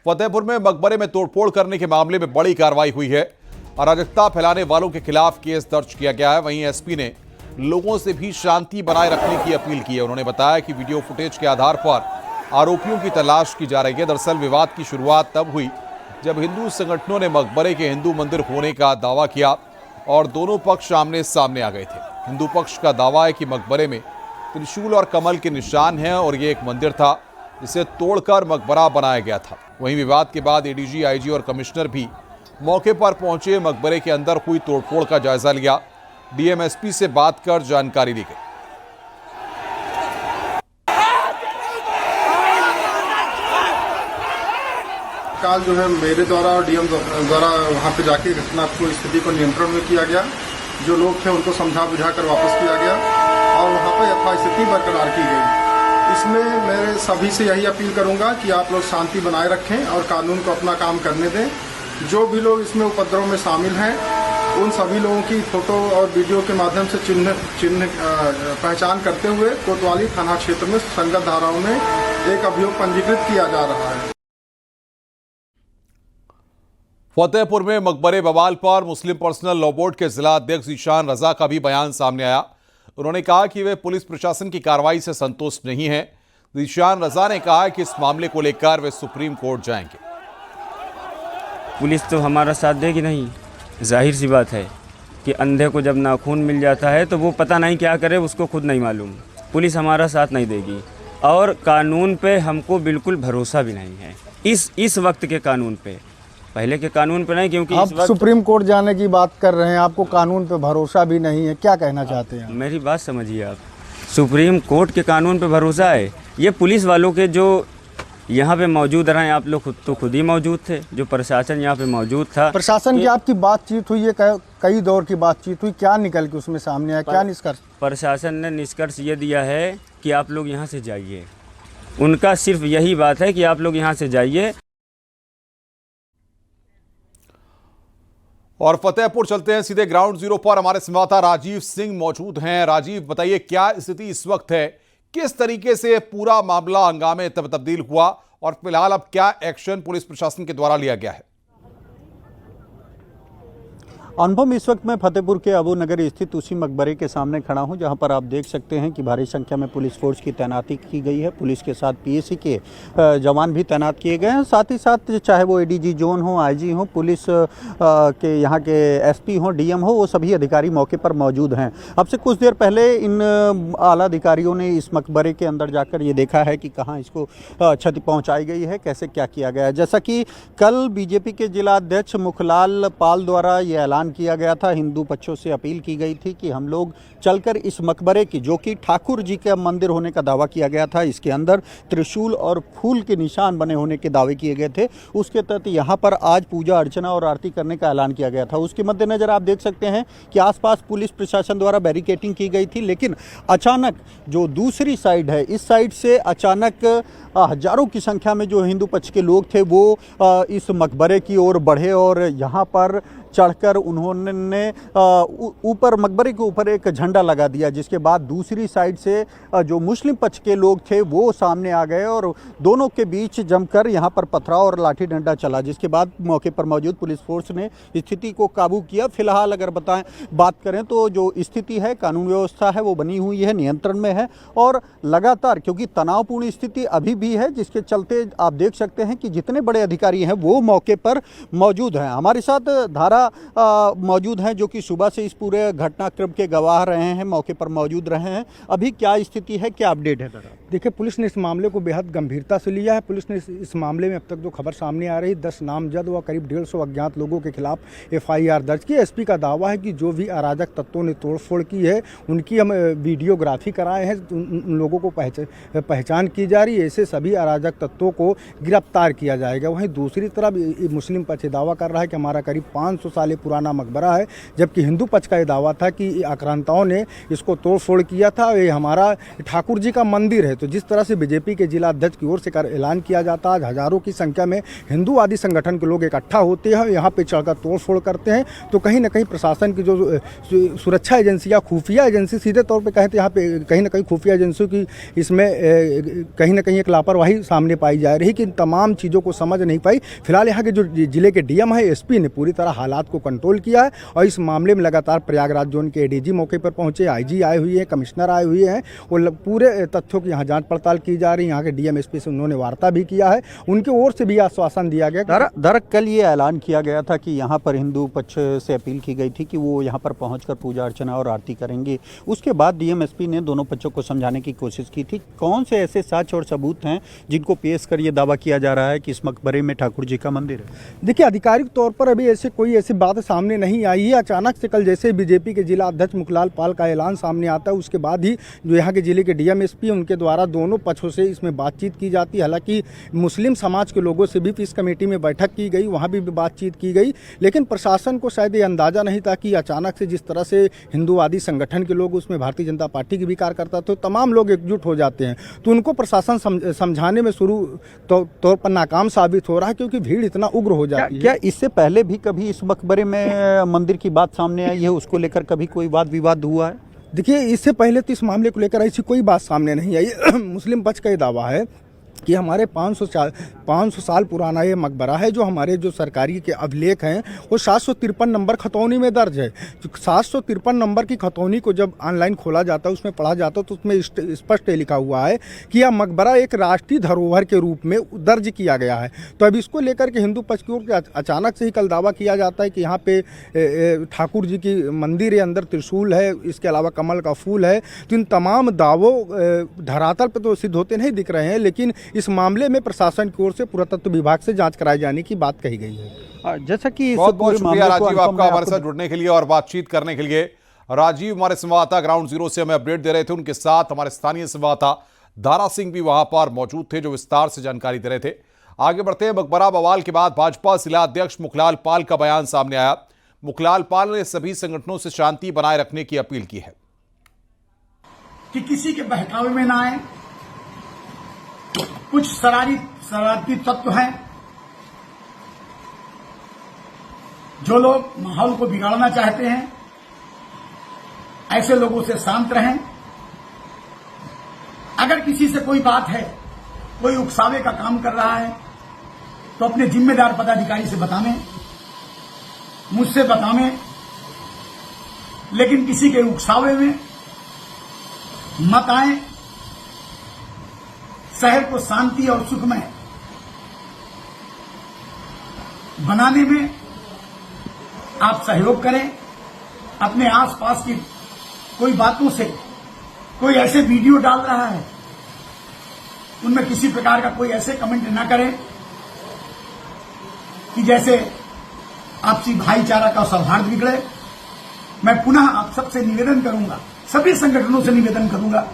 फतेहपुर में मकबरे में तोड़फोड़ करने के मामले में बड़ी कार्रवाई हुई है। अराजकता फैलाने वालों के खिलाफ केस दर्ज किया गया है। वहीं एसपी ने लोगों से भी शांति बनाए रखने की अपील की है। उन्होंने बताया कि वीडियो फुटेज के आधार पर आरोपियों की तलाश की जा रही है। दरअसल विवाद की शुरुआत तब हुई जब हिंदू संगठनों ने मकबरे के हिंदू मंदिर होने का दावा किया और दोनों पक्ष आमने सामने आ गए थे। हिंदू पक्ष का दावा है कि मकबरे में त्रिशूल और कमल के निशान हैं और ये एक मंदिर था जिसे तोड़कर मकबरा बनाया गया था। वहीं विवाद के बाद एडीजी, आईजी और कमिश्नर भी मौके पर पहुंचे। मकबरे के अंदर हुई तोड़फोड़ का जायजा लिया। डीएमएसपी से बात कर जानकारी ली गई। काल जो है मेरे द्वारा और डीएम द्वारा वहां पे जाके घटना को स्थिति को नियंत्रण में किया गया। जो लोग थे उनको समझा बुझा कर वापस किया गया और वहां पर यथास्थिति बरकरार की गई। इसमें मेरे सभी से यही अपील करूंगा कि आप लोग शांति बनाए रखें और कानून को अपना काम करने दें। जो भी लोग इसमें उपद्रव में शामिल हैं उन सभी लोगों की फोटो और वीडियो के माध्यम से चिन्ह पहचान करते हुए कोतवाली थाना क्षेत्र में संगत धाराओं में एक अभियोग पंजीकृत किया जा रहा है। फतेहपुर में मकबरे बवाल पर मुस्लिम पर्सनल लॉ बोर्ड के जिला अध्यक्ष ईशान रजा का भी बयान सामने आया। उन्होंने कहा कि वे पुलिस प्रशासन की कार्रवाई से संतुष्ट नहीं हैं। ईशान रजा ने कहा कि इस मामले को लेकर वे सुप्रीम कोर्ट जाएंगे। पुलिस तो हमारा साथ देगी नहीं। जाहिर सी बात है कि अंधे को जब नाखून मिल जाता है तो वो पता नहीं क्या करे, उसको खुद नहीं मालूम। पुलिस हमारा साथ नहीं देगी और कानून पे हमको बिल्कुल भरोसा भी नहीं है। इस वक्त के कानून पे, पहले के कानून पे नहीं, क्योंकि आप सुप्रीम कोर्ट जाने की बात कर रहे हैं, आपको कानून पे भरोसा भी नहीं है। क्या कहना चाहते हैं? मेरी बात समझिए आप। सुप्रीम कोर्ट के कानून पे भरोसा है। ये पुलिस वालों के जो यहाँ पे मौजूद रहे, आप लोग खुद ही मौजूद थे, जो प्रशासन यहाँ पे मौजूद था। प्रशासन की आपकी बातचीत हुई है, कई दौर की बातचीत हुई, क्या निकल के उसमें सामने आया, क्या निष्कर्ष? प्रशासन ने निष्कर्ष ये दिया है कि आप लोग यहाँ से जाइए। उनका सिर्फ यही बात है कि आप लोग यहाँ से जाइए। और फतेहपुर चलते हैं सीधे ग्राउंड जीरो पर। हमारे संवाददाता राजीव सिंह मौजूद हैं। राजीव, बताइए क्या स्थिति इस वक्त है, किस तरीके से पूरा मामला हंगामे तब्दील हुआ और फिलहाल अब क्या एक्शन पुलिस प्रशासन के द्वारा लिया गया है? अनुभव, इस वक्त मैं फतेहपुर के अबू नगर स्थित उसी मकबरे के सामने खड़ा हूं जहां पर आप देख सकते हैं कि भारी संख्या में पुलिस फोर्स की तैनाती की गई है। पुलिस के साथ पीएसी के जवान भी तैनात किए गए हैं। साथ ही साथ चाहे वो एडीजी जोन हो, आईजी हो, पुलिस के यहाँ के एसपी हो, डीएम हो, वो सभी अधिकारी मौके पर मौजूद हैं। अब से कुछ देर पहले इन आला अधिकारियों ने इस मकबरे के अंदर जाकर ये देखा है कि कहाँ इसको क्षति पहुँचाई गई है, कैसे क्या किया गया है। जैसा कि कल बीजेपी के जिला अध्यक्ष मुखलाल पाल द्वारा ये ऐलान किया गया था, हिंदू पक्षों से अपील की गई थी कि हम लोग चलकर इस मकबरे की, जो कि ठाकुर जी का मंदिर होने का दावा किया गया था, इसके अंदर त्रिशूल और फूल के निशान बने होने के दावे किए गए थे, उसके तहत यहाँ पर आज पूजा अर्चना और आरती करने का ऐलान किया गया था। उसके मद्देनजर आप देख सकते हैं कि आसपास पुलिस प्रशासन द्वारा बैरिकेटिंग की गई थी, लेकिन अचानक जो दूसरी साइड है, इस साइड से अचानक हजारों की संख्या में जो हिंदू पक्ष के लोग थे वो इस मकबरे की ओर बढ़े और यहाँ पर चढ़कर उन्होंने ऊपर मकबरे के ऊपर एक झंडा लगा दिया, जिसके बाद दूसरी साइड से जो मुस्लिम पक्ष के लोग थे वो सामने आ गए और दोनों के बीच जमकर यहाँ पर पथराव और लाठी डंडा चला, जिसके बाद मौके पर मौजूद पुलिस फोर्स ने स्थिति को काबू किया। फिलहाल अगर बात करें तो जो स्थिति है, कानून व्यवस्था है, वो बनी हुई है, नियंत्रण में है और लगातार, क्योंकि तनावपूर्ण स्थिति अभी भी है, जिसके चलते आप देख सकते हैं कि जितने बड़े अधिकारी हैं वो मौके पर मौजूद हैं। हमारे साथ धारा मौजूद हैं जो कि सुबह से इस पूरे घटनाक्रम के गवाह रहे हैं, मौके पर मौजूद रहे हैं। अभी क्या स्थिति है, क्या अपडेट है? देखिए, पुलिस ने इस मामले को बेहद गंभीरता से लिया है। पुलिस ने इस मामले में अब तक जो खबर सामने आ रही, 10 नामजद व करीब 150 अज्ञात लोगों के खिलाफ एफआईआर दर्ज की। एसपी का दावा है कि जो भी अराजक तत्वों ने तोड़फोड़ की है उनकी हम वीडियोग्राफी कराए हैं, उन लोगों को पहचान की जा रही है। ऐसे सभी अराजक तत्वों को गिरफ्तार किया जाएगा। वहीं दूसरी तरफ मुस्लिम पक्ष दावा कर रहा है कि हमारा करीब 500 साल पुराना मकबरा है, जबकि हिंदू पक्ष का ये दावा था कि आक्रांताओं ने इसको तोड़फोड़ किया था, ये हमारा ठाकुर जी का मंदिर है। तो जिस तरह से बीजेपी के जिला अध्यक्ष की ओर से ऐलान किया जाता है, हजारों की संख्या में हिंदूवादी संगठन के लोग इकट्ठा होते हैं, यहाँ पे चढ़कर तोड़फोड़ करते हैं, तो कहीं ना कहीं प्रशासन की जो सुरक्षा एजेंसियाँ, खुफिया एजेंसी, सीधे तौर पर कहते हैं यहाँ पे कहीं ना कहीं खुफिया एजेंसियों की इसमें कहीं ना कहीं एक लापरवाही सामने पाई जा रही कि इन तमाम चीज़ों को समझ नहीं पाई। फिलहाल यहाँ के जो जिले के डीएम है, एसपी ने पूरी तरह हालात को कंट्रोल किया है और इस मामले में लगातार प्रयागराज जोन के एडीजी मौके पर पहुंचे, आईजी आए हुए हैं, कमिश्नर आए हुए हैं और पूरे तथ्यों की यहाँ जांच पड़ताल की जा रही है। यहाँ के डीएम एसपी से उन्होंने वार्ता भी किया है, उनकी ओर से भी आश्वासन दिया गया। कल ये ऐलान किया गया था कि यहाँ पर हिंदू पक्ष से अपील की गई थी कि वो यहाँ पर पहुंचकर पूजा अर्चना और आरती करेंगे। उसके बाद डीएम एसपी ने दोनों पक्षों को समझाने की कोशिश की थी। कौन से ऐसे साक्ष्य और सबूत हैं जिनको पेश कर ये दावा किया जा रहा है कि इस मकबरे में ठाकुर जी का मंदिर है? देखिए, आधिकारिक तौर पर अभी कोई ऐसी बात सामने नहीं आई है। अचानक से कल जैसे बीजेपी के जिला अध्यक्ष मुखलाल पाल का ऐलान सामने आता है, उसके बाद ही जो यहाँ के जिले के डीएम एसपी उनके द्वारा दोनों पक्षों से इसमें बातचीत की जाती है। हालांकि मुस्लिम समाज के लोगों से भी इस कमेटी में बैठक की गई, वहाँ भी बातचीत की गई, लेकिन प्रशासन को शायद ये अंदाजा नहीं था कि अचानक से जिस तरह से हिंदूवादी संगठन के लोग, उसमें भारतीय जनता पार्टी के भी कार्यकर्ता थे, तमाम लोग एकजुट हो जाते हैं, तो उनको प्रशासन समझाने में शुरू तौर पर नाकाम साबित हो रहा है क्योंकि भीड़ इतना उग्र हो जाती है। क्या इससे पहले भी कभी इस मकबरे में मंदिर की बात सामने आई है? उसको लेकर कभी कोई वाद विवाद हुआ है? देखिए, इससे पहले तो इस मामले को लेकर ऐसी कोई बात सामने नहीं आई। मुस्लिम पक्ष का ये दावा है कि हमारे 500 साल पुराना ये मकबरा है, जो हमारे जो सरकारी के अभिलेख हैं वो 753 नंबर खतौनी में दर्ज है। 753 नंबर की खतौनी को जब ऑनलाइन खोला जाता है, उसमें पढ़ा जाता है, तो उसमें स्पष्ट लिखा हुआ है कि यह मकबरा एक राष्ट्रीय धरोहर के रूप में दर्ज किया गया है। तो अब इसको लेकर के हिंदू पक्ष की ओर से अचानक से ही कल दावा किया जाता है कि यहाँ पे ठाकुर जी की मंदिर है, अंदर त्रिशूल है, इसके अलावा कमल का फूल है। तो इन तमाम दावों धरातल पर तो सिद्ध होते नहीं दिख रहे हैं, लेकिन इस मामले में प्रशासन की ओर से पुरातत्व विभाग से जांच कराए जाने की बात कही गई है। जैसा कि बहुत बहुत शुक्रिया राजीव आपका हमारे साथ जुड़ने के लिए और बातचीत करने के लिए। राजीव हमारे संवाददाता ग्राउंड जीरो से हमें अपडेट दे रहे थे। उनके साथ हमारे स्थानीय संवाददाता दारा सिंह भी वहां पर मौजूद थे, जो विस्तार से जानकारी दे रहे थे। आगे बढ़ते हैं। मकबरा बवाल के बाद भाजपा जिला अध्यक्ष मुखलाल पाल का बयान सामने आया। मुखलाल पाल ने सभी संगठनों से शांति बनाए रखने की अपील की है कि किसी के बहकावे में ना आए। कुछ शरारती तत्व हैं जो लोग माहौल को बिगाड़ना चाहते हैं, ऐसे लोगों से शांत रहें। अगर किसी से कोई बात है, कोई उकसावे का काम कर रहा है, तो अपने जिम्मेदार पदाधिकारी से बतावें, मुझसे बतावें, लेकिन किसी के उकसावे में मत आए। शहर को शांति और सुखमय बनाने में आप सहयोग करें। अपने आसपास की कोई बातों से कोई ऐसे वीडियो डाल रहा है, उनमें किसी प्रकार का कोई ऐसे कमेंट ना करें कि जैसे आपसी भाईचारा का सौहार्द बिगड़े। मैं पुनः आप सबसे निवेदन करूंगा, सभी संगठनों से निवेदन करूंगा